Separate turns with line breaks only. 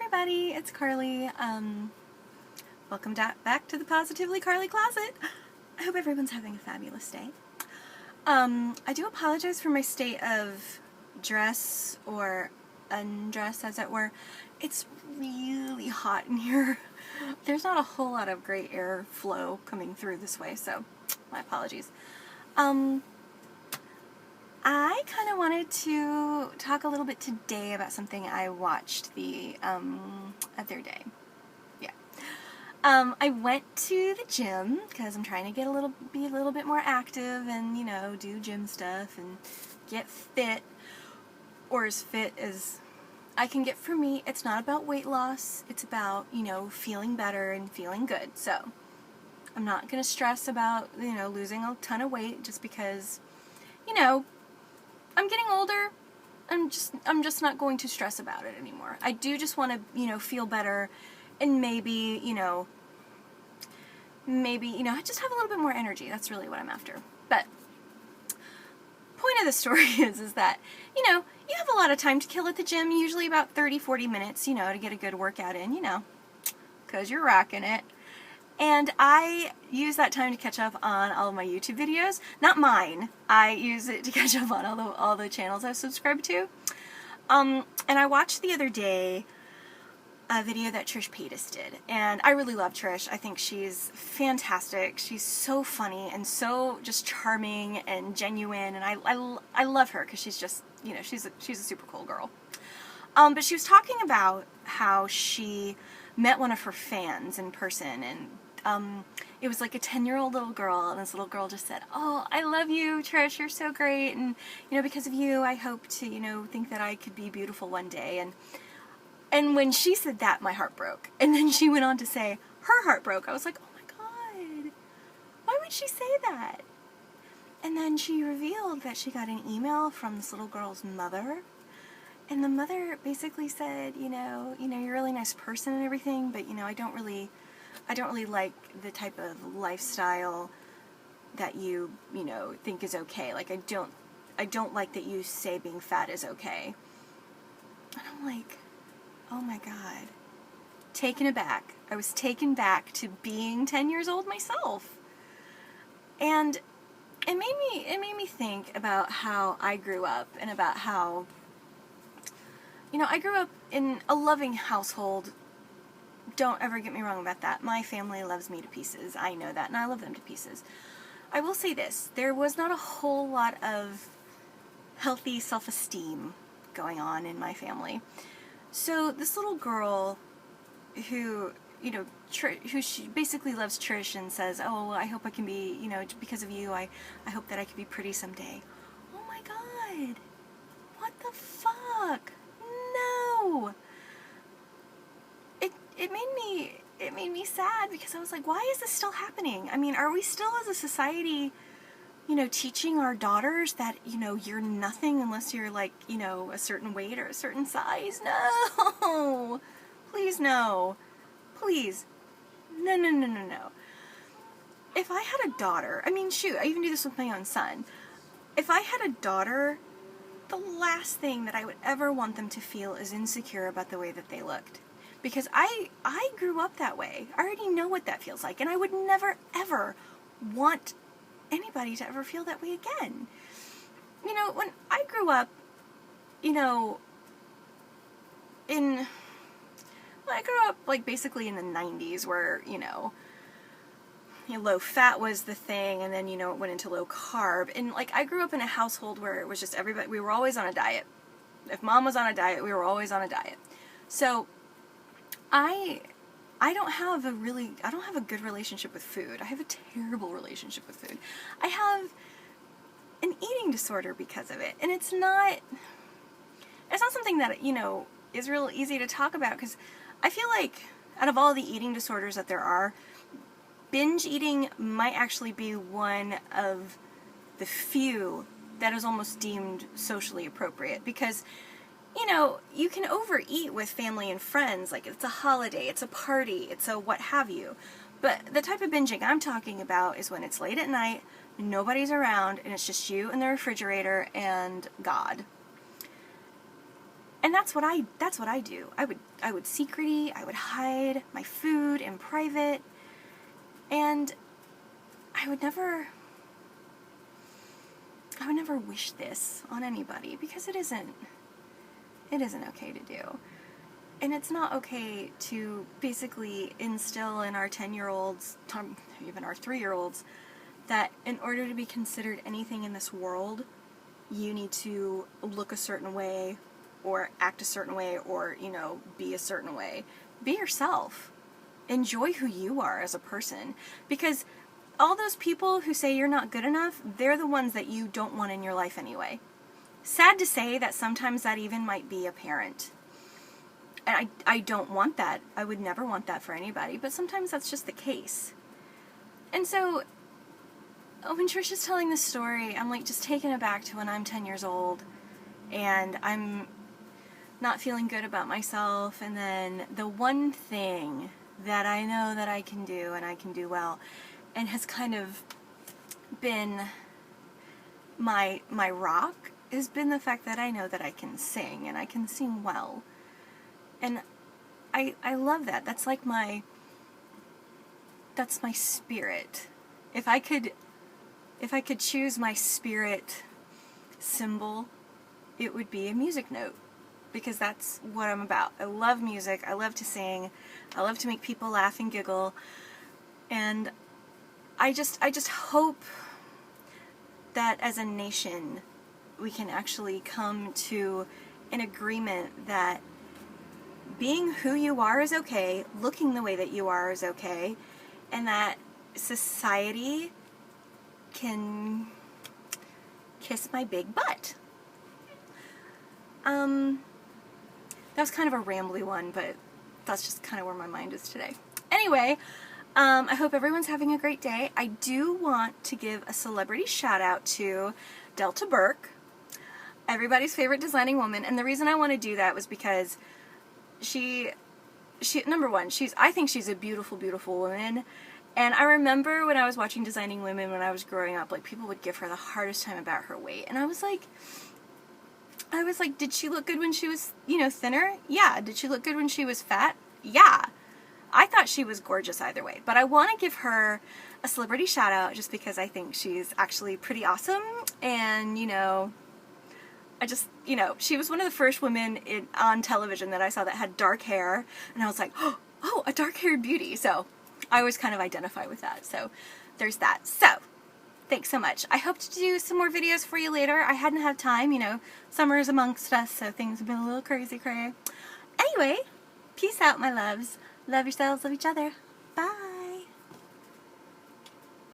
everybody, it's Carly. Welcome back to the Positively Carly Closet. I hope everyone's having a fabulous day. I do apologize for my state of dress or undress, as it were. It's really hot in here. There's not a whole lot of great air flow coming through this way, so my apologies. I kind of wanted to talk a little bit today about something I watched the other day. Yeah. I went to the gym because I'm trying to be a little bit more active and, you know, do gym stuff and get fit, or as fit as I can get. For me, it's not about weight loss. It's about, you know, feeling better and feeling good. So I'm not going to stress about, you know, losing a ton of weight just because, you know, I'm getting older. I'm just not going to stress about it anymore. I do just want to, you know, feel better and maybe, you know, just have a little bit more energy. That's really what I'm after. But point of the story is that, you know, you have a lot of time to kill at the gym, usually about 30-40 minutes, you know, to get a good workout in, you know, because you're rocking it. And I use that time to catch up on all of my YouTube videos. Not mine. I use it to catch up on all the channels I've subscribed to. And I watched the other day a video that Trish Paytas did. And I really love Trish. I think she's fantastic. She's so funny and so just charming and genuine. And I love her because she's just, you know, she's a super cool girl. But she was talking about how she met one of her fans in person, and it was like a 10-year-old little girl, and this little girl just said, "Oh, I love you, Trish, you're so great, and, you know, because of you, I hope to, you know, think that I could be beautiful one day." And when she said that, my heart broke. And then she went on to say her heart broke. I was like, oh my God, why would she say that? And then she revealed that she got an email from this little girl's mother. And the mother basically said, you know, you're a really nice person and everything, but, you know, I don't really like the type of lifestyle that you know, think is okay. Like, I don't like that you say being fat is okay. And I'm like, oh my God. Taken aback. I was taken back to being 10 years old myself. And it made me think about how I grew up and about how, you know, I grew up in a loving household. Don't ever get me wrong about that. My family loves me to pieces. I know that, and I love them to pieces. I will say this. There was not a whole lot of healthy self-esteem going on in my family. So this little girl who, you know, who she basically loves Trish and says, "Oh, I hope I can be, you know, because of you, I hope that I can be pretty someday." Oh my God. What the fuck? No. It made me sad because I was like, why is this still happening? I mean, are we still as a society, you know, teaching our daughters that, you know, you're nothing unless you're like, you know, a certain weight or a certain size? No. Please no. Please. No. If I had a daughter, I mean, shoot, I even do this with my own son. If I had a daughter, the last thing that I would ever want them to feel is insecure about the way that they looked. Because I grew up that way. I already know what that feels like. And I would never, ever want anybody to ever feel that way again. You know, when I grew up, you know, I grew up, like, basically in the 90s where, you know, low fat was the thing, and then, you know, it went into low carb. And, like, I grew up in a household where it was just everybody, we were always on a diet. If mom was on a diet, we were always on a diet. So I don't have a good relationship with food. I have a terrible relationship with food. I have an eating disorder because of it. And it's not something that, you know, is real easy to talk about, because I feel like out of all the eating disorders that there are, binge eating might actually be one of the few that is almost deemed socially appropriate, because, you know, you can overeat with family and friends, like it's a holiday, it's a party, it's a what have you. But the type of binging I'm talking about is when it's late at night, nobody's around, and it's just you and the refrigerator and God. And that's what I do. I would secrety, I would hide my food in private, and I would never wish this on anybody, because it isn't okay to do. And it's not okay to basically instill in our 10-year-olds, even our 3-year-olds, that in order to be considered anything in this world, you need to look a certain way, or act a certain way, or, you know, be a certain way. Be yourself. Enjoy who you are as a person. Because all those people who say you're not good enough, they're the ones that you don't want in your life anyway. Sad to say that sometimes that even might be a parent. And I don't want that. I would never want that for anybody, but sometimes that's just the case. And so, when Trisha's telling this story, I'm like just taken aback to when I'm 10 years old, and I'm not feeling good about myself, and then the one thing that I know that I can do, and I can do well, and has kind of been my rock, has been the fact that I know that I can sing, and I can sing well. And I love that. That's like that's my spirit. If I could choose my spirit symbol, it would be a music note, because that's what I'm about. I love music. I love to sing. I love to make people laugh and giggle. And I just hope that as a nation we can actually come to an agreement that being who you are is okay, looking the way that you are is okay, and that society can kiss my big butt. That was kind of a rambly one, but that's just kind of where my mind is today. Anyway, I hope everyone's having a great day. I do want to give a celebrity shout out to Delta Burke, everybody's favorite designing woman, and the reason I want to do that was because she number one, I think she's a beautiful, beautiful woman. And I remember when I was watching Designing Women when I was growing up, like, people would give her the hardest time about her weight. And I was like, did she look good when she was, you know, thinner? Yeah. Did she look good when she was fat? Yeah. I thought she was gorgeous either way. But I want to give her a celebrity shout out just because I think she's actually pretty awesome. And, you know, she was one of the first women on television that I saw that had dark hair. And I was like, oh, a dark-haired beauty. So I always kind of identify with that. So there's that. So thanks so much. I hope to do some more videos for you later. I hadn't had time, you know, summer's amongst us, so things have been a little crazy. Anyway, peace out, my loves. Love yourselves, love each other. Bye.